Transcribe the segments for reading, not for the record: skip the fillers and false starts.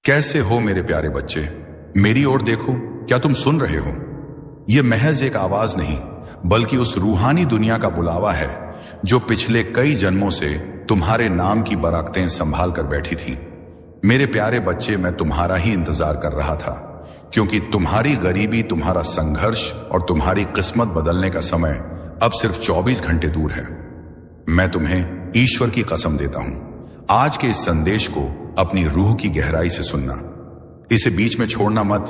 कैसे हो मेरे प्यारे बच्चे? मेरी ओर देखो, क्या तुम सुन रहे हो? यह महज एक आवाज नहीं, बल्कि उस रूहानी दुनिया का बुलावा है जो पिछले कई जन्मों से तुम्हारे नाम की बराकतें संभाल कर बैठी थी। मेरे प्यारे बच्चे, मैं तुम्हारा ही इंतजार कर रहा था, क्योंकि तुम्हारी गरीबी, तुम्हारा संघर्ष और तुम्हारी किस्मत बदलने का समय अब सिर्फ 24 घंटे दूर है। मैं तुम्हें ईश्वर की कसम देता हूं, आज के इस संदेश को अपनी रूह की गहराई से सुनना, इसे बीच में छोड़ना मत,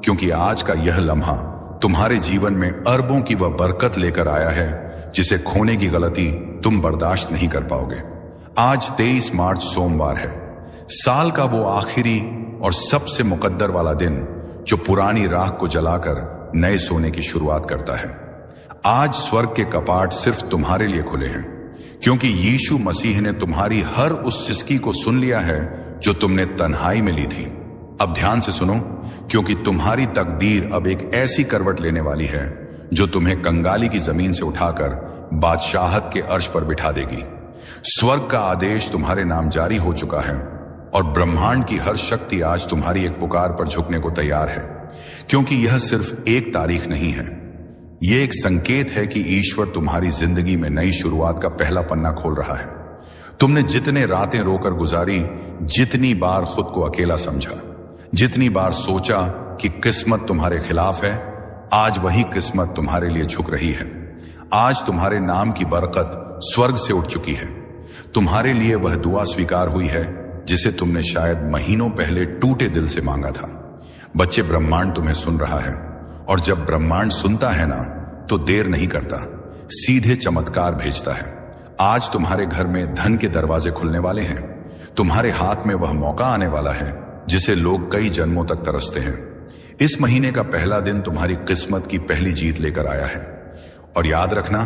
क्योंकि आज का यह लम्हा तुम्हारे जीवन में अरबों की वह बरकत लेकर आया है जिसे खोने की गलती तुम बर्दाश्त नहीं कर पाओगे। आज 23 मार्च सोमवार है, साल का वो आखिरी और सबसे मुकद्दर वाला दिन जो पुरानी राख को जलाकर नए सोने की शुरुआत करता है। आज स्वर्ग के कपाट सिर्फ तुम्हारे लिए खुले हैं, क्योंकि यीशु मसीह ने तुम्हारी हर उस सिसकी को सुन लिया है जो तुमने तन्हाई में ली थी। अब ध्यान से सुनो, क्योंकि तुम्हारी तकदीर अब एक ऐसी करवट लेने वाली है जो तुम्हें कंगाली की जमीन से उठाकर बादशाहत के अर्श पर बिठा देगी। स्वर्ग का आदेश तुम्हारे नाम जारी हो चुका है और ब्रह्मांड की हर शक्ति आज तुम्हारी एक पुकार पर झुकने को तैयार है, क्योंकि यह सिर्फ एक तारीख नहीं है, यह एक संकेत है कि ईश्वर तुम्हारी जिंदगी में नई शुरुआत का पहला पन्ना खोल रहा है। तुमने जितने रातें रोकर गुजारी, जितनी बार खुद को अकेला समझा, जितनी बार सोचा कि किस्मत तुम्हारे खिलाफ है, आज वही किस्मत तुम्हारे लिए झुक रही है। आज तुम्हारे नाम की बरकत स्वर्ग से उठ चुकी है। तुम्हारे लिए वह दुआ स्वीकार हुई है जिसे तुमने शायद महीनों पहले टूटे दिल से मांगा था। बच्चे, ब्रह्मांड तुम्हें सुन रहा है, और जब ब्रह्मांड सुनता है ना, तो देर नहीं करता, सीधे चमत्कार भेजता है। आज तुम्हारे घर में धन के दरवाजे खुलने वाले हैं। तुम्हारे हाथ में वह मौका आने वाला है जिसे लोग कई जन्मों तक तरसते हैं। इस महीने का पहला दिन तुम्हारी किस्मत की पहली जीत लेकर आया है। और याद रखना,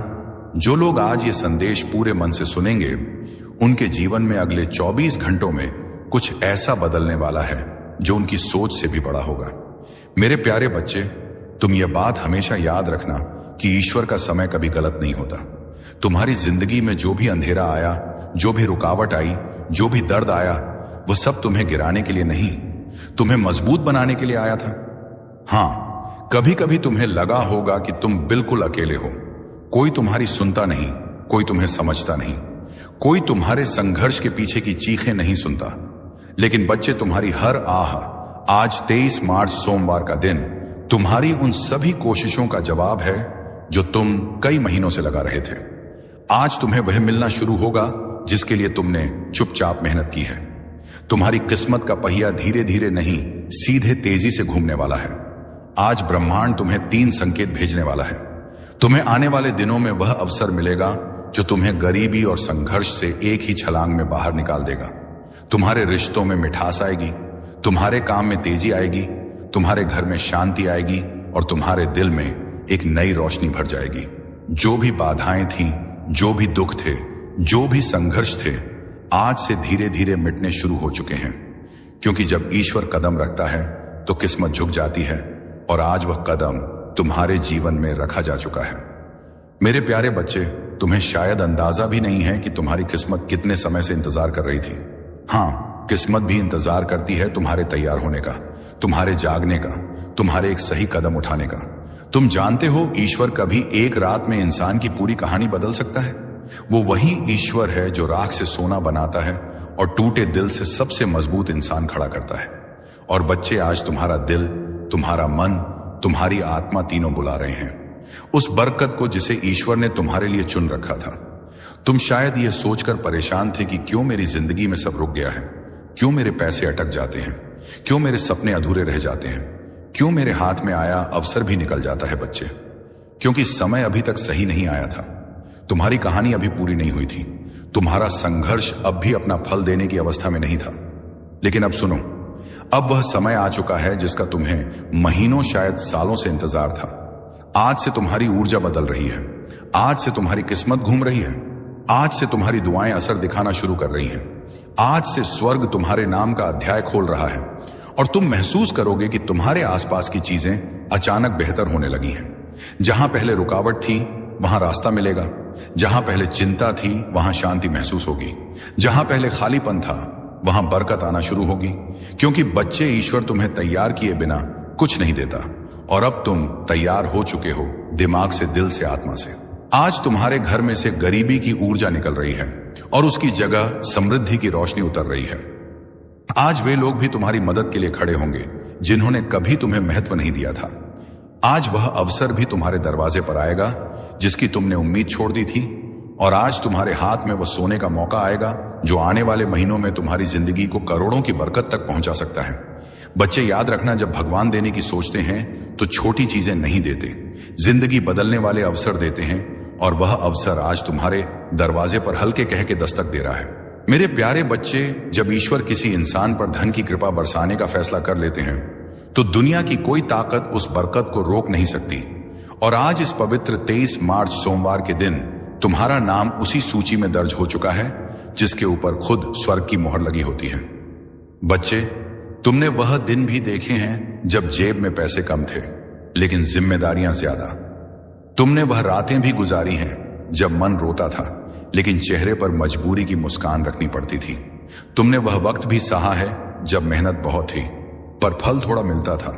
जो लोग आज ये संदेश पूरे मन से सुनेंगे, उनके जीवन में अगले 24 घंटों में कुछ ऐसा बदलने वाला है जो उनकी सोच से भी बड़ा होगा। मेरे प्यारे बच्चे, तुम यह बात हमेशा याद रखना कि ईश्वर का समय कभी गलत नहीं होता। तुम्हारी जिंदगी में जो भी अंधेरा आया, जो भी रुकावट आई, जो भी दर्द आया, वह सब तुम्हें गिराने के लिए नहीं, तुम्हें मजबूत बनाने के लिए आया था। हां, कभी कभी तुम्हें लगा होगा कि तुम बिल्कुल अकेले हो, कोई तुम्हारी सुनता नहीं, कोई तुम्हें समझता नहीं, कोई तुम्हारे संघर्ष के पीछे की चीखें नहीं सुनता। लेकिन बच्चे, तुम्हारी हर आह आज 23 मार्च सोमवार का दिन तुम्हारी उन सभी कोशिशों का जवाब है जो तुम कई महीनों से लगा रहे थे। आज तुम्हें वह मिलना शुरू होगा जिसके लिए तुमने चुपचाप मेहनत की है। तुम्हारी किस्मत का पहिया धीरे धीरे नहीं, सीधे तेजी से घूमने वाला है। आज ब्रह्मांड तुम्हें 3 संकेत भेजने वाला है। तुम्हें आने वाले दिनों में वह अवसर मिलेगा जो तुम्हें गरीबी और संघर्ष से एक ही छलांग में बाहर निकाल देगा। तुम्हारे रिश्तों में मिठास आएगी, तुम्हारे काम में तेजी आएगी, तुम्हारे घर में शांति आएगी और तुम्हारे दिल में एक नई रोशनी भर जाएगी। जो भी बाधाएं थीं, जो भी दुख थे, जो भी संघर्ष थे, आज से धीरे धीरे मिटने शुरू हो चुके हैं, क्योंकि जब ईश्वर कदम रखता है तो किस्मत झुक जाती है, और आज वह कदम तुम्हारे जीवन में रखा जा चुका है। मेरे प्यारे बच्चे, तुम्हें शायद अंदाजा भी नहीं है कि तुम्हारी किस्मत कितने समय से इंतजार कर रही थी। हां, किस्मत भी इंतजार करती है तुम्हारे तैयार होने का, तुम्हारे जागने का, तुम्हारे एक सही कदम उठाने का। तुम जानते हो, ईश्वर कभी एक रात में इंसान की पूरी कहानी बदल सकता है। वो वही ईश्वर है जो राख से सोना बनाता है और टूटे दिल से सबसे मजबूत इंसान खड़ा करता है। और बच्चे, आज तुम्हारा दिल, तुम्हारा मन, तुम्हारी आत्मा तीनों बुला रहे हैं उस बरकत को जिसे ईश्वर ने तुम्हारे लिए चुन रखा था। तुम शायद यह सोचकर परेशान थे कि क्यों मेरी जिंदगी में सब रुक गया है, क्यों मेरे पैसे अटक जाते हैं, क्यों मेरे सपने अधूरे रह जाते हैं, क्यों मेरे हाथ में आया अवसर भी निकल जाता है। बच्चे, क्योंकि समय अभी तक सही नहीं आया था। तुम्हारी कहानी अभी पूरी नहीं हुई थी। तुम्हारा संघर्ष अब भी अपना फल देने की अवस्था में नहीं था। लेकिन अब सुनो, अब वह समय आ चुका है जिसका तुम्हें महीनों, शायद सालों से इंतजार था। आज से तुम्हारी ऊर्जा बदल रही है, आज से तुम्हारी किस्मत घूम रही है, आज से तुम्हारी दुआएं असर दिखाना शुरू कर रही हैं। आज से स्वर्ग तुम्हारे नाम का अध्याय खोल रहा है और तुम महसूस करोगे कि तुम्हारे आसपास की चीजें अचानक बेहतर होने लगी हैं। जहां पहले रुकावट थी, वहां रास्ता मिलेगा। जहां पहले चिंता थी, वहां शांति महसूस होगी। जहां पहले खालीपन था, वहां बरकत आना शुरू होगी, क्योंकि बच्चे ईश्वर तुम्हें तैयार किए बिना कुछ नहीं देता। और अब तुम तैयार हो चुके हो, दिमाग से, दिल से, आत्मा से। आज तुम्हारे घर में से गरीबी की ऊर्जा निकल रही है और उसकी जगह समृद्धि की रोशनी उतर रही है। आज वे लोग भी तुम्हारी मदद के लिए खड़े होंगे जिन्होंने कभी तुम्हें महत्व नहीं दिया था। आज वह अवसर भी तुम्हारे दरवाजे पर आएगा जिसकी तुमने उम्मीद छोड़ दी थी। और आज तुम्हारे हाथ में वह सोने का मौका आएगा जो आने वाले महीनों में तुम्हारी जिंदगी को करोड़ों की बरकत तक पहुंचा सकता है। बच्चे, याद रखना, जब भगवान देने की सोचते हैं तो छोटी चीजें नहीं देते, जिंदगी बदलने वाले अवसर देते हैं। और वह अवसर आज तुम्हारे दरवाजे पर हल्के कह के दस्तक दे रहा है। मेरे प्यारे बच्चे, जब ईश्वर किसी इंसान पर धन की कृपा बरसाने का फैसला कर लेते हैं तो दुनिया की कोई ताकत उस बरकत को रोक नहीं सकती। और आज इस पवित्र 23 मार्च सोमवार के दिन तुम्हारा नाम उसी सूची में दर्ज हो चुका है जिसके ऊपर खुद स्वर्ग की मोहर लगी होती है। बच्चे, तुमने वह दिन भी देखे हैं जब जेब में पैसे कम थे लेकिन जिम्मेदारियां ज्यादा। तुमने वह रातें भी गुजारी हैं जब मन रोता था लेकिन चेहरे पर मजबूरी की मुस्कान रखनी पड़ती थी। तुमने वह वक्त भी सहा है जब मेहनत बहुत थी पर फल थोड़ा मिलता था।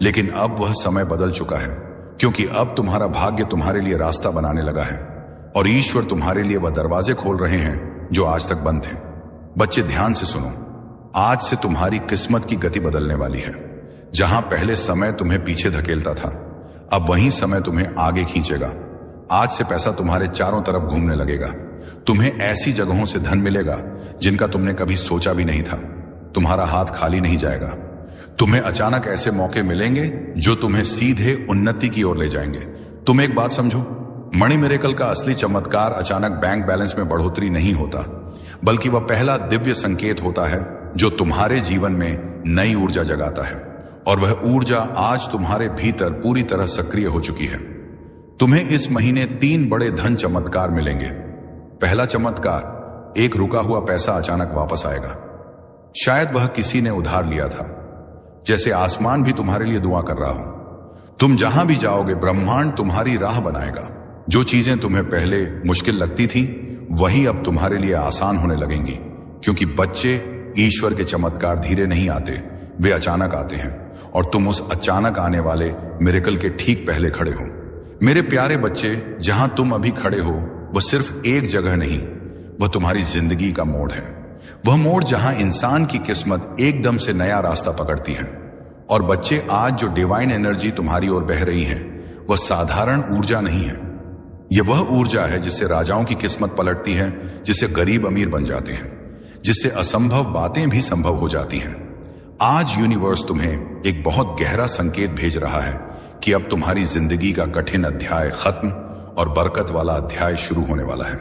लेकिन अब वह समय बदल चुका है, क्योंकि अब तुम्हारा भाग्य तुम्हारे लिए रास्ता बनाने लगा है और ईश्वर तुम्हारे लिए वह दरवाजे खोल रहे हैं जो आज तक बंद थे। बच्चे, ध्यान से सुनो, आज से तुम्हारी किस्मत की गति बदलने वाली है। जहां पहले समय तुम्हें पीछे धकेलता था, अब वही समय तुम्हें आगे खींचेगा। आज से पैसा तुम्हारे चारों तरफ घूमने लगेगा। तुम्हें ऐसी जगहों से धन मिलेगा जिनका तुमने कभी सोचा भी नहीं था। तुम्हारा हाथ खाली नहीं जाएगा। तुम्हें अचानक ऐसे मौके मिलेंगे जो तुम्हें सीधे उन्नति की ओर ले जाएंगे। तुम एक बात समझो, मणि मिरेकल का असली चमत्कार अचानक बैंक बैलेंस में बढ़ोतरी नहीं होता, बल्कि वह पहला दिव्य संकेत होता है जो तुम्हारे जीवन में नई ऊर्जा जगाता है। और वह ऊर्जा आज तुम्हारे भीतर पूरी तरह सक्रिय हो चुकी है। तुम्हें इस महीने 3 बड़े धन चमत्कार मिलेंगे। पहला चमत्कार, एक रुका हुआ पैसा अचानक वापस आएगा। शायद वह किसी ने उधार लिया था, जैसे आसमान भी तुम्हारे लिए दुआ कर रहा हो। तुम जहां भी जाओगे ब्रह्मांड तुम्हारी राह बनाएगा। जो चीजें तुम्हें पहले मुश्किल लगती थी वही अब तुम्हारे लिए आसान होने लगेंगी, क्योंकि बच्चे, ईश्वर के चमत्कार धीरे नहीं आते, वे अचानक आते हैं और तुम उस अचानक आने वाले मिरेकल के ठीक पहले खड़े हो। मेरे प्यारे बच्चे, जहां तुम अभी खड़े हो वह सिर्फ एक जगह नहीं, वह तुम्हारी जिंदगी का मोड़ है। वह मोड़ जहां इंसान की किस्मत एकदम से नया रास्ता पकड़ती है। और बच्चे, आज जो डिवाइन एनर्जी तुम्हारी ओर बह रही है वह साधारण ऊर्जा नहीं है। यह वह ऊर्जा है जिससे राजाओं की किस्मत पलटती है, जिससे गरीब अमीर बन जाते हैं, जिससे असंभव बातें भी संभव हो जाती हैं। आज यूनिवर्स तुम्हें एक बहुत गहरा संकेत भेज रहा है कि अब तुम्हारी जिंदगी का कठिन अध्याय खत्म और बरकत वाला अध्याय शुरू होने वाला है।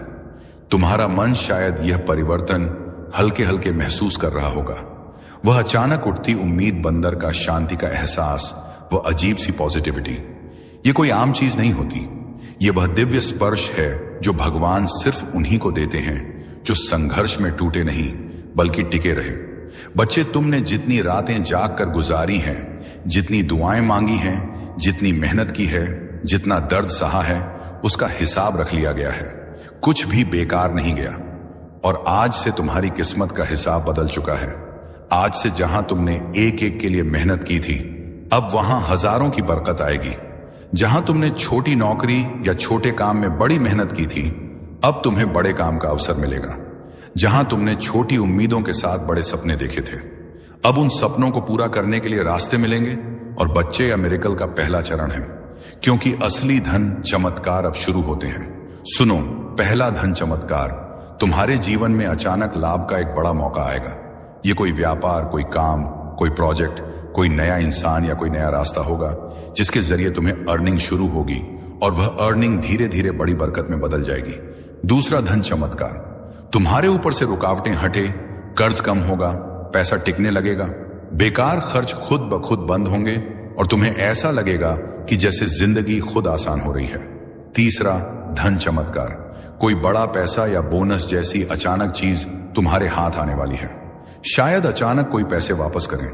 तुम्हारा मन शायद यह परिवर्तन हल्के हल्के महसूस कर रहा होगा। वह अचानक उठती उम्मीद, बंदर का शांति का एहसास, वह अजीब सी पॉजिटिविटी। यह कोई आम चीज नहीं होती, यह वह दिव्य स्पर्श है जो भगवान सिर्फ उन्हीं को देते हैं जो संघर्ष में टूटे नहीं बल्कि टिके रहे। बच्चे, तुमने जितनी रातें जाग कर गुजारी हैं, जितनी दुआएं मांगी हैं, जितनी मेहनत की है, जितना दर्द सहा है, उसका हिसाब रख लिया गया है। कुछ भी बेकार नहीं गया। और आज से तुम्हारी किस्मत का हिसाब बदल चुका है। आज से जहां तुमने एक एक के लिए मेहनत की थी, अब वहां हजारों की बरकत आएगी। जहां तुमने छोटी नौकरी या छोटे काम में बड़ी मेहनत की थी, अब तुम्हें बड़े काम का अवसर मिलेगा। जहां तुमने छोटी उम्मीदों के साथ बड़े सपने देखे थे, अब उन सपनों को पूरा करने के लिए रास्ते मिलेंगे। और बच्चे, या मिरेकल का पहला चरण है, क्योंकि असली धन चमत्कार अब शुरू होते हैं। सुनो, पहला धन चमत्कार, तुम्हारे जीवन में अचानक लाभ का एक बड़ा मौका आएगा। ये कोई व्यापार, कोई काम, कोई प्रोजेक्ट, कोई नया इंसान या कोई नया रास्ता होगा जिसके जरिए तुम्हें अर्निंग शुरू होगी और वह अर्निंग धीरे धीरे बड़ी बरकत में बदल जाएगी। दूसरा धन चमत्कार, तुम्हारे ऊपर से रुकावटें हटे, कर्ज कम होगा, पैसा टिकने लगेगा, बेकार खर्च खुद ब खुद बंद होंगे और तुम्हें ऐसा लगेगा कि जैसे जिंदगी खुद आसान हो रही है। तीसरा धन चमत्कार, कोई बड़ा पैसा या बोनस जैसी अचानक चीज तुम्हारे हाथ आने वाली है। शायद अचानक कोई पैसे वापस करें,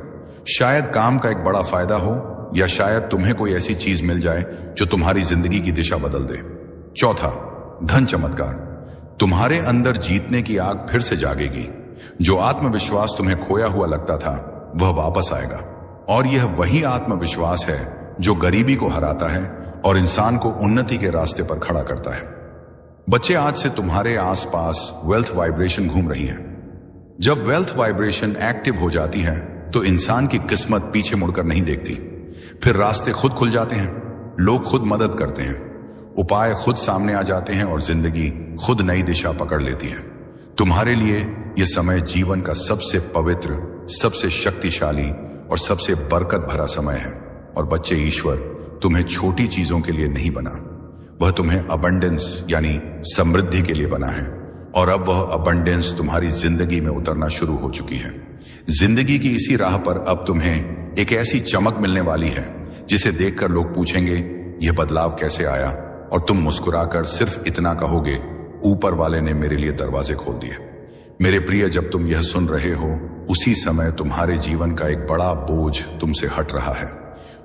शायद काम का एक बड़ा फायदा हो, या शायद तुम्हें कोई ऐसी चीज मिल जाए जो तुम्हारी जिंदगी की दिशा बदल दे। चौथा धन चमत्कार, तुम्हारे अंदर जीतने की आग फिर से जागेगी। जो आत्मविश्वास तुम्हें खोया हुआ लगता था वह वापस आएगा। और यह वही आत्मविश्वास है जो गरीबी को हराता है और इंसान को उन्नति के रास्ते पर खड़ा करता है। बच्चे, आज से तुम्हारे आसपास वेल्थ वाइब्रेशन घूम रही है। जब वेल्थ वाइब्रेशन एक्टिव हो जाती है तो इंसान की किस्मत पीछे मुड़कर नहीं देखती। फिर रास्ते खुद खुल जाते हैं, लोग खुद मदद करते हैं, उपाय खुद सामने आ जाते हैं और जिंदगी खुद नई दिशा पकड़ लेती है। तुम्हारे लिए यह समय जीवन का सबसे पवित्र, सबसे शक्तिशाली और सबसे बरकत भरा समय है। और बच्चे, ईश्वर तुम्हें छोटी चीजों के लिए नहीं बना, वह तुम्हें अबंडेंस यानी समृद्धि के लिए बना है। और अब वह अबंडेंस तुम्हारी जिंदगी में उतरना शुरू हो चुकी है। जिंदगी की इसी राह पर अब तुम्हें एक ऐसी चमक मिलने वाली है जिसे देखकर लोग पूछेंगे, यह बदलाव कैसे आया? और तुम मुस्कुराकर सिर्फ इतना कहोगे, ऊपर वाले ने मेरे लिए दरवाजे खोल दिए। मेरे प्रिय, जब तुम यह सुन रहे हो उसी समय तुम्हारे जीवन का एक बड़ा बोझ तुमसे हट रहा है।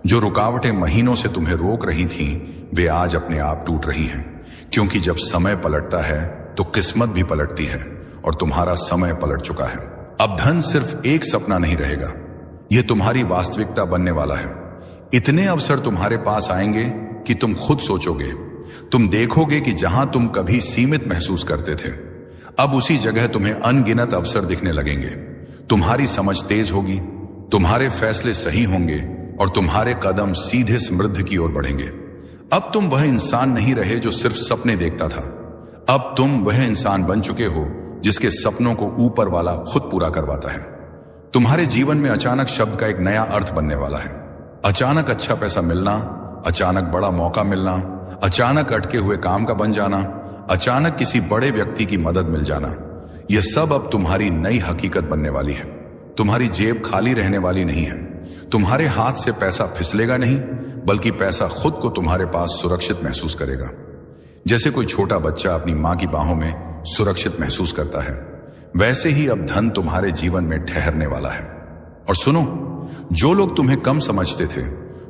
जो रुकावटें महीनों से तुम्हें रोक रही थीं, वे आज अपने आप टूट रही हैं। क्योंकि जब समय पलटता है तो किस्मत भी पलटती है और तुम्हारा समय पलट चुका है। अब धन सिर्फ एक सपना नहीं रहेगा, यह तुम्हारी वास्तविकता बनने वाला है। इतने अवसर तुम्हारे पास आएंगे कि तुम खुद सोचोगे, तुम देखोगे कि जहां तुम कभी सीमित महसूस करते थे, अब उसी जगह तुम्हें अनगिनत अवसर दिखने लगेंगे। तुम्हारी समझ तेज होगी, तुम्हारे फैसले सही होंगे और तुम्हारे कदम सीधे समृद्धि की ओर बढ़ेंगे। अब तुम वह इंसान नहीं रहे जो सिर्फ सपने देखता था। अब तुम वह इंसान बन चुके हो जिसके सपनों को ऊपर वाला खुद पूरा करवाता है। तुम्हारे जीवन में अचानक शब्द का एक नया अर्थ बनने वाला है। अचानक अच्छा पैसा मिलना, अचानक बड़ा मौका मिलना, अचानक अटके हुए काम का बन जाना, अचानक किसी बड़े व्यक्ति की मदद मिल जाना, यह सब अब तुम्हारी नई हकीकत बनने वाली है। तुम्हारी जेब खाली रहने वाली नहीं है। तुम्हारे हाथ से पैसा फिसलेगा नहीं, बल्कि पैसा खुद को तुम्हारे पास सुरक्षित महसूस करेगा। जैसे कोई छोटा बच्चा अपनी मां की बाहों में सुरक्षित महसूस करता है, वैसे ही अब धन तुम्हारे जीवन में ठहरने वाला है। और सुनो, जो लोग तुम्हें कम समझते थे,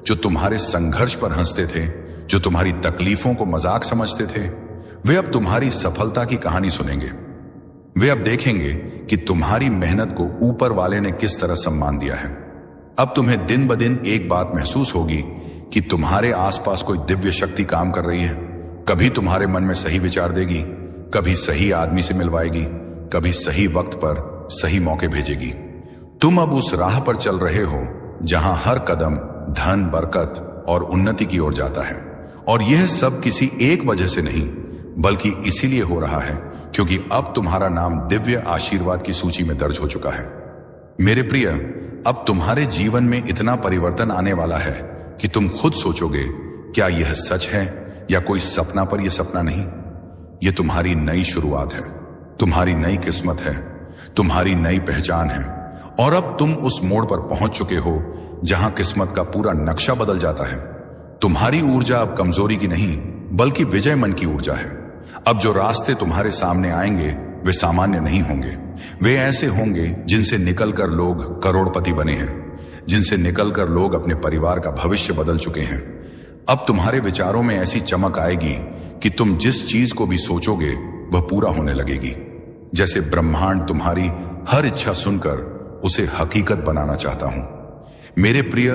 जो तुम्हारे संघर्ष पर हंसते थे, जो तुम्हारी तकलीफों को मजाक समझते थे, वे अब तुम्हारी सफलता की कहानी सुनेंगे। वे अब देखेंगे कि तुम्हारी मेहनत को ऊपर वाले ने किस तरह सम्मान दिया है। अब तुम्हें दिन ब दिन एक बात महसूस होगी कि तुम्हारे आसपास कोई दिव्य शक्ति काम कर रही है। कभी तुम्हारे मन में सही विचार देगी, कभी सही आदमी से मिलवाएगी, कभी सही वक्त पर सही मौके भेजेगी। तुम अब उस राह पर चल रहे हो जहां हर कदम धन, बरकत और उन्नति की ओर जाता है। और यह सब किसी एक वजह से नहीं, बल्कि इसीलिए हो रहा है क्योंकि अब तुम्हारा नाम दिव्य आशीर्वाद की सूची में दर्ज हो चुका है। मेरे प्रिय, अब तुम्हारे जीवन में इतना परिवर्तन आने वाला है कि तुम खुद सोचोगे, क्या यह सच है या कोई सपना पर यह सपना नहीं। यह तुम्हारी नई शुरुआत है, तुम्हारी नई किस्मत है, तुम्हारी नई पहचान है। और अब तुम उस मोड़ पर पहुंच चुके हो जहां किस्मत का पूरा नक्शा बदल जाता है। तुम्हारी ऊर्जा अब कमजोरी की नहीं, बल्कि विजय मन की ऊर्जा है। अब जो रास्ते तुम्हारे सामने आएंगे वे सामान्य नहीं होंगे। वे ऐसे होंगे जिनसे निकलकर लोग करोड़पति बने हैं, जिनसे निकलकर लोग अपने परिवार का भविष्य बदल चुके हैं। अब तुम्हारे विचारों में ऐसी चमक आएगी कि तुम जिस चीज को भी सोचोगे वह पूरा होने लगेगी। जैसे ब्रह्मांड तुम्हारी हर इच्छा सुनकर उसे हकीकत बनाना चाहता हूं। मेरे प्रिय,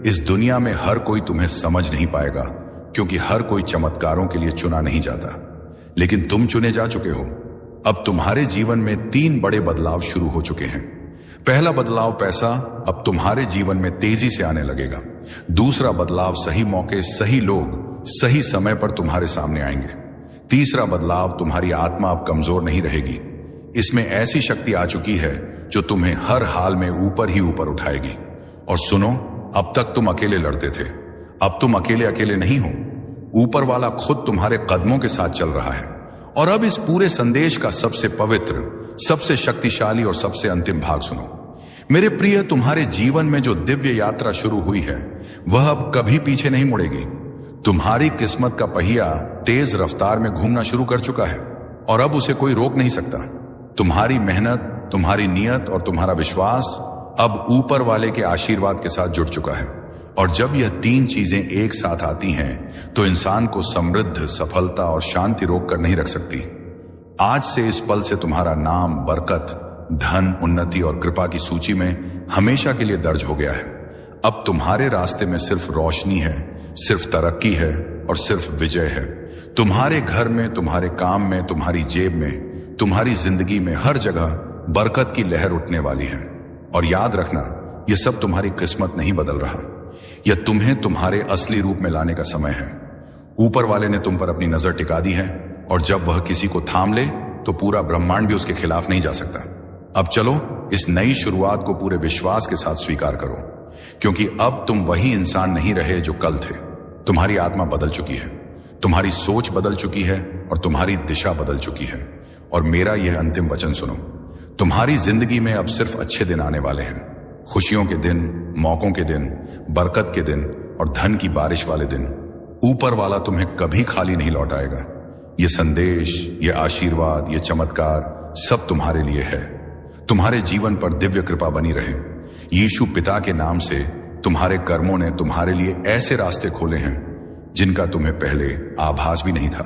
इस दुनिया में हर कोई तुम्हें समझ नहीं पाएगा, क्योंकि हर कोई चमत्कारों के लिए चुना नहीं जाता, लेकिन तुम चुने जा चुके हो। अब तुम्हारे जीवन में 3 बड़े बदलाव शुरू हो चुके हैं। पहला बदलाव, पैसा अब तुम्हारे जीवन में तेजी से आने लगेगा। दूसरा बदलाव, सही मौके, सही लोग, सही समय पर तुम्हारे सामने आएंगे। तीसरा बदलाव, तुम्हारी आत्मा अब कमजोर नहीं रहेगी। इसमें ऐसी शक्ति आ चुकी है जो तुम्हें हर हाल में ऊपर ही ऊपर उठाएगी। और सुनो, अब तक तुम अकेले लड़ते थे, अब तुम अकेले अकेले नहीं हो। ऊपर वाला खुद तुम्हारे कदमों के साथ चल रहा है। और अब इस पूरे संदेश का सबसे पवित्र, सबसे शक्तिशाली और सबसे अंतिम भाग सुनो। मेरे प्रिय, तुम्हारे जीवन में जो दिव्य यात्रा शुरू हुई है वह अब कभी पीछे नहीं मुड़ेगी। तुम्हारी किस्मत का पहिया तेज रफ्तार में घूमना शुरू कर चुका है और अब उसे कोई रोक नहीं सकता। तुम्हारी मेहनत, तुम्हारी नियत और तुम्हारा विश्वास अब ऊपर वाले के आशीर्वाद के साथ जुड़ चुका है। और जब यह 3 चीजें एक साथ आती हैं तो इंसान को समृद्ध, सफलता और शांति रोक कर नहीं रख सकती। आज से, इस पल से तुम्हारा नाम, बरकत, धन, उन्नति और कृपा की सूची में हमेशा के लिए दर्ज हो गया है। अब तुम्हारे रास्ते में सिर्फ रोशनी है, सिर्फ तरक्की है और सिर्फ विजय है। तुम्हारे घर में, तुम्हारे काम में, तुम्हारी जेब में, तुम्हारी जिंदगी में हर जगह बरकत की लहर उठने वाली है। और याद रखना, यह सब तुम्हारी किस्मत नहीं बदल रहा, यह तुम्हें तुम्हारे असली रूप में लाने का समय है। ऊपर वाले ने तुम पर अपनी नजर टिका दी है और जब वह किसी को थाम ले तो पूरा ब्रह्मांड भी उसके खिलाफ नहीं जा सकता। अब चलो इस नई शुरुआत को पूरे विश्वास के साथ स्वीकार करो, क्योंकि अब तुम वही इंसान नहीं रहे जो कल थे। तुम्हारी आत्मा बदल चुकी है, तुम्हारी सोच बदल चुकी है और तुम्हारी दिशा बदल चुकी है। और मेरा यह अंतिम वचन सुनो, तुम्हारी जिंदगी में अब सिर्फ अच्छे दिन आने वाले हैं। खुशियों के दिन, मौकों के दिन, बरकत के दिन और धन की बारिश वाले दिन। ऊपर वाला तुम्हें कभी खाली नहीं लौटाएगा। ये संदेश, ये आशीर्वाद, ये चमत्कार सब तुम्हारे लिए है। तुम्हारे जीवन पर दिव्य कृपा बनी रहे। यीशु पिता के नाम से तुम्हारे कर्मों ने तुम्हारे लिए ऐसे रास्ते खोले हैं जिनका तुम्हें पहले आभास भी नहीं था।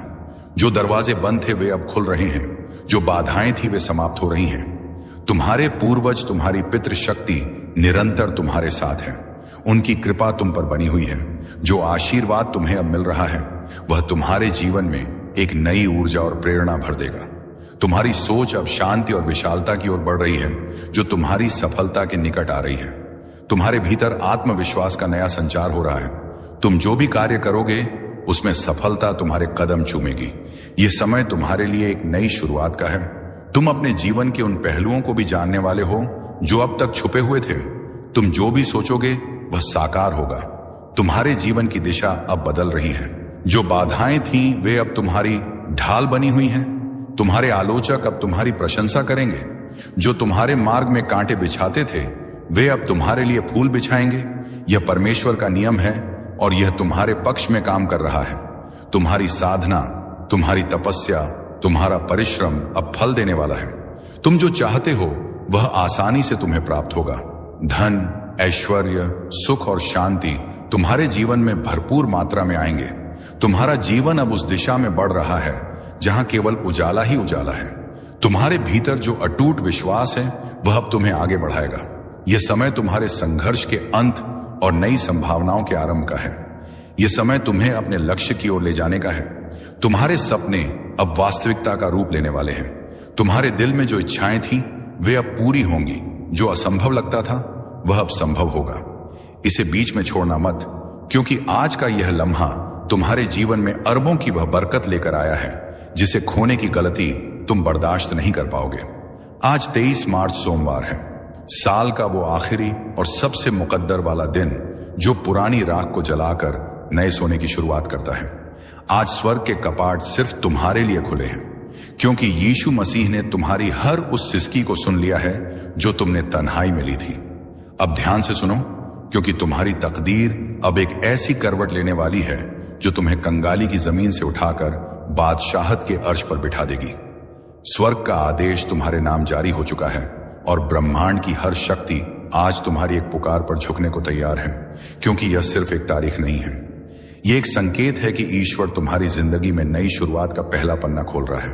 जो दरवाजे बंद थे वे अब खुल रहे हैं, जो बाधाएं थी वे समाप्त हो रही हैं। तुम्हारे पूर्वज, तुम्हारी पितृ शक्ति निरंतर तुम्हारे साथ है। उनकी कृपा तुम पर बनी हुई है। जो आशीर्वाद तुम्हें अब मिल रहा है वह तुम्हारे जीवन में एक नई ऊर्जा और प्रेरणा भर देगा। तुम्हारी सोच अब शांति और विशालता की ओर बढ़ रही है, जो तुम्हारी सफलता के निकट आ रही है। तुम्हारे भीतर आत्मविश्वास का नया संचार हो रहा है। तुम जो भी कार्य करोगे उसमें सफलता तुम्हारे कदम चूमेगी। ये समय तुम्हारे लिए एक नई शुरुआत का है। तुम अपने जीवन के उन पहलुओं को भी जानने वाले हो जो अब तक छुपे हुए थे। तुम जो भी सोचोगे वह साकार होगा। तुम्हारे जीवन की दिशा अब बदल रही है। जो बाधाएं थीं वे अब तुम्हारी ढाल बनी हुई हैं। तुम्हारे आलोचक अब तुम्हारी प्रशंसा करेंगे। जो तुम्हारे मार्ग में कांटे बिछाते थे वे अब तुम्हारे लिए फूल बिछाएंगे। यह परमेश्वर का नियम है और यह तुम्हारे पक्ष में काम कर रहा है। तुम्हारी साधना, तुम्हारी तपस्या, तुम्हारा परिश्रम अब फल देने वाला है। तुम जो चाहते हो वह आसानी से तुम्हें प्राप्त होगा। धन, ऐश्वर्य, सुख और शांति तुम्हारे जीवन में भरपूर मात्रा में आएंगे। तुम्हारा जीवन अब उस दिशा में बढ़ रहा है जहां केवल उजाला ही उजाला है। तुम्हारे भीतर जो अटूट विश्वास है वह अब तुम्हें आगे बढ़ाएगा। यह समय तुम्हारे संघर्ष के अंत और नई संभावनाओं के आरंभ का है। यह समय तुम्हें अपने लक्ष्य की ओर ले जाने का है। तुम्हारे सपने अब वास्तविकता का रूप लेने वाले हैं। तुम्हारे दिल में जो इच्छाएं थी वे अब पूरी होंगी। जो असंभव लगता था वह अब संभव होगा। इसे बीच में छोड़ना मत, क्योंकि आज का यह लम्हा तुम्हारे जीवन में अरबों की वह बरकत लेकर आया है जिसे खोने की गलती तुम बर्दाश्त नहीं कर पाओगे। आज 23 मार्च सोमवार है, साल का वो आखिरी और सबसे मुकद्दर वाला दिन जो पुरानी राख को जलाकर नए सोने की शुरुआत करता है। आज स्वर्ग के कपाट सिर्फ तुम्हारे लिए खुले हैं, क्योंकि यीशु मसीह ने तुम्हारी हर उस सिसकी को सुन लिया है जो तुमने तन्हाई में ली थी। अब ध्यान से सुनो, क्योंकि तुम्हारी तकदीर अब एक ऐसी करवट लेने वाली है जो तुम्हें कंगाली की जमीन से उठाकर बादशाहत के अर्श पर बिठा देगी। स्वर्ग का आदेश तुम्हारे नाम जारी हो चुका है और ब्रह्मांड की हर शक्ति आज तुम्हारी एक पुकार पर झुकने को तैयार है, क्योंकि यह सिर्फ एक तारीख नहीं है। यह एक संकेत है कि ईश्वर तुम्हारी जिंदगी में नई शुरुआत का पहला पन्ना खोल रहा है।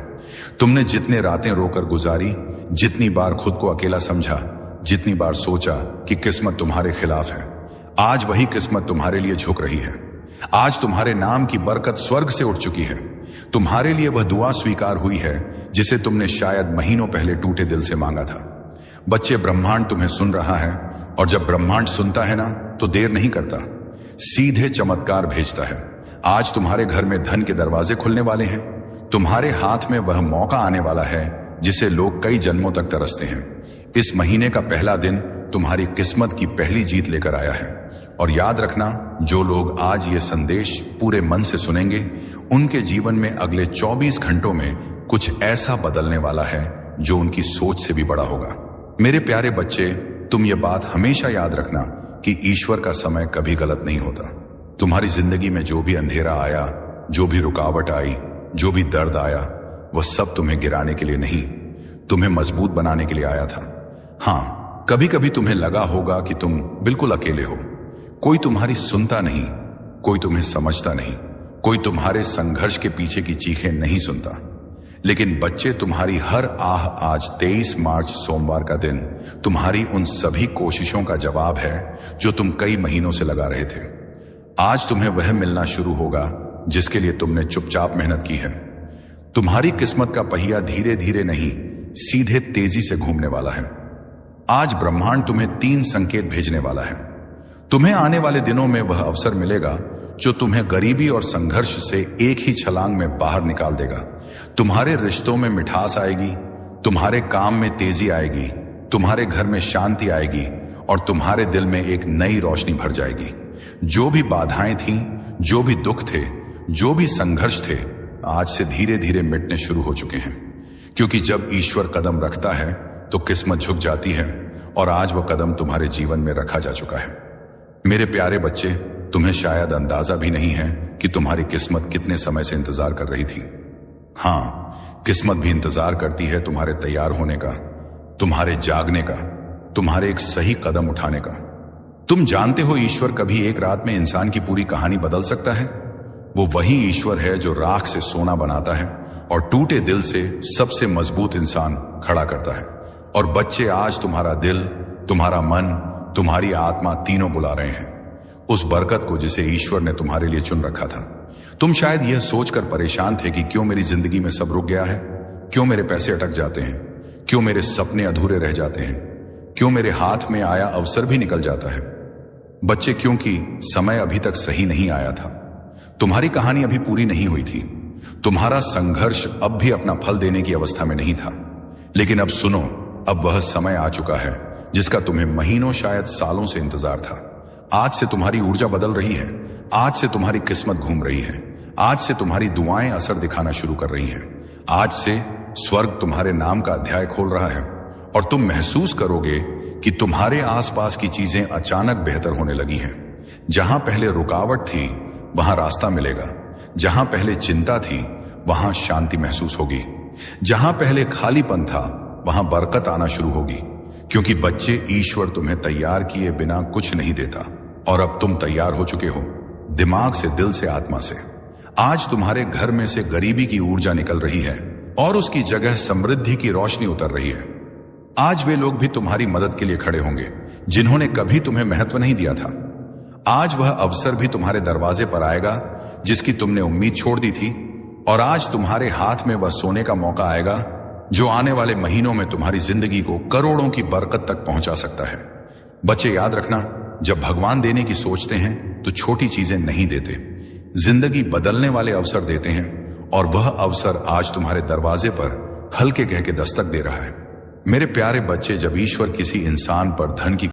तुमने जितने रातें रोकर गुजारी, जितनी बार खुद को अकेला समझा, जितनी बार सोचा कि किस्मत तुम्हारे खिलाफ है, आज वही किस्मत तुम्हारे लिए झुक रही है। आज तुम्हारे नाम की बरकत स्वर्ग से उठ चुकी है। तुम्हारे लिए वह दुआ स्वीकार हुई है जिसे तुमने शायद महीनों पहले टूटे दिल से मांगा था। बच्चे, ब्रह्मांड तुम्हें सुन रहा है, और जब ब्रह्मांड सुनता है ना तो देर नहीं करता, सीधे चमत्कार भेजता है। आज तुम्हारे घर में धन के दरवाजे खुलने वाले हैं। तुम्हारे हाथ में वह मौका आने वाला है जिसे लोग कई जन्मों तक तरसते हैं। इस महीने का पहला दिन तुम्हारी किस्मत की पहली जीत लेकर आया है। और याद रखना, जो लोग आज ये संदेश पूरे मन से सुनेंगे उनके जीवन में अगले 24 घंटों में कुछ ऐसा बदलने वाला है जो उनकी सोच से भी बड़ा होगा। मेरे प्यारे बच्चे, तुम ये बात हमेशा याद रखना कि ईश्वर का समय कभी गलत नहीं होता। तुम्हारी जिंदगी में जो भी अंधेरा आया, जो भी रुकावट आई, जो भी दर्द आया, वह सब तुम्हें गिराने के लिए नहीं, तुम्हें मजबूत बनाने के लिए आया था। हाँ, कभी कभी तुम्हें लगा होगा कि तुम बिल्कुल अकेले हो। कोई तुम्हारी सुनता नहीं, कोई तुम्हें समझता नहीं, कोई तुम्हारे संघर्ष के पीछे की चीखें नहीं सुनता। लेकिन बच्चे, तुम्हारी हर आह आज 23 मार्च सोमवार का दिन तुम्हारी उन सभी कोशिशों का जवाब है जो तुम कई महीनों से लगा रहे थे। आज तुम्हें वह मिलना शुरू होगा जिसके लिए तुमने चुपचाप मेहनत की है। तुम्हारी किस्मत का पहिया धीरे धीरे नहीं, सीधे तेजी से घूमने वाला है। आज ब्रह्मांड तुम्हें 3 संकेत भेजने वाला है। तुम्हें आने वाले दिनों में वह अवसर मिलेगा जो तुम्हें गरीबी और संघर्ष से एक ही छलांग में बाहर निकाल देगा। तुम्हारे रिश्तों में मिठास आएगी, तुम्हारे काम में तेजी आएगी, तुम्हारे घर में शांति आएगी और तुम्हारे दिल में एक नई रोशनी भर जाएगी। जो भी बाधाएं थीं, जो भी दुख थे, जो भी संघर्ष थे, आज से धीरे धीरे मिटने शुरू हो चुके हैं। क्योंकि जब ईश्वर कदम रखता है तो किस्मत झुक जाती है और आज वह कदम तुम्हारे जीवन में रखा जा चुका है। मेरे प्यारे बच्चे, तुम्हें शायद अंदाजा भी नहीं है कि तुम्हारी किस्मत कितने समय से इंतजार कर रही थी। हाँ, किस्मत भी इंतजार करती है तुम्हारे तैयार होने का, तुम्हारे जागने का, तुम्हारे एक सही कदम उठाने का। तुम जानते हो, ईश्वर कभी एक रात में इंसान की पूरी कहानी बदल सकता है। वो वही ईश्वर है जो राख से सोना बनाता है और टूटे दिल से सबसे मजबूत इंसान खड़ा करता है। और बच्चे, आज तुम्हारा दिल, तुम्हारा मन, तुम्हारी आत्मा तीनों बुला रहे हैं उस बरकत को जिसे ईश्वर ने तुम्हारे लिए चुन रखा था। तुम शायद यह सोचकर परेशान थे कि क्यों मेरी जिंदगी में सब रुक गया है, क्यों मेरे पैसे अटक जाते हैं, क्यों मेरे सपने अधूरे रह जाते हैं, क्यों मेरे हाथ में आया अवसर भी निकल जाता है। बच्चे, क्योंकि समय अभी तक सही नहीं आया था। तुम्हारी कहानी अभी पूरी नहीं हुई थी। तुम्हारा संघर्ष अब भी अपना फल देने की अवस्था में नहीं था। लेकिन अब सुनो, अब वह समय आ चुका है जिसका तुम्हें महीनों, शायद सालों से इंतजार था। आज से तुम्हारी ऊर्जा बदल रही है, आज से तुम्हारी किस्मत घूम रही है, आज से तुम्हारी दुआएं असर दिखाना शुरू कर रही हैं। आज से स्वर्ग तुम्हारे नाम का अध्याय खोल रहा है और तुम महसूस करोगे कि तुम्हारे आसपास की चीजें अचानक बेहतर होने लगी हैं। जहां पहले रुकावट थी वहां रास्ता मिलेगा, जहां पहले चिंता थी वहां शांति महसूस होगी, जहां पहले खालीपन था वहां बरकत आना शुरू होगी। क्योंकि बच्चे, ईश्वर तुम्हें तैयार किए बिना कुछ नहीं देता और अब तुम तैयार हो चुके हो, दिमाग से, दिल से, आत्मा से। आज तुम्हारे घर में से गरीबी की ऊर्जा निकल रही है और उसकी जगह समृद्धि की रोशनी उतर रही है। आज वे लोग भी तुम्हारी मदद के लिए खड़े होंगे जिन्होंने कभी तुम्हें महत्व नहीं दिया था। आज वह अवसर भी तुम्हारे दरवाजे पर आएगा जिसकी तुमने उम्मीद छोड़ दी थी। और आज तुम्हारे हाथ में वह सोने का मौका आएगा जो आने वाले महीनों में तुम्हारी जिंदगी को करोड़ों की बरकत तक पहुंचा सकता है। बच्चे, याद रखना, जब भगवान देने की सोचते हैं तो छोटी चीजें नहीं देते, जिंदगी बदलने वाले अवसर देते हैं। और वह अवसर आज तुम्हारे दरवाजे पर हल्के कह के दस्तक दे रहा है। मेरे प्यारे बच्चे, जब ईश्वर किसी इंसान पर धन की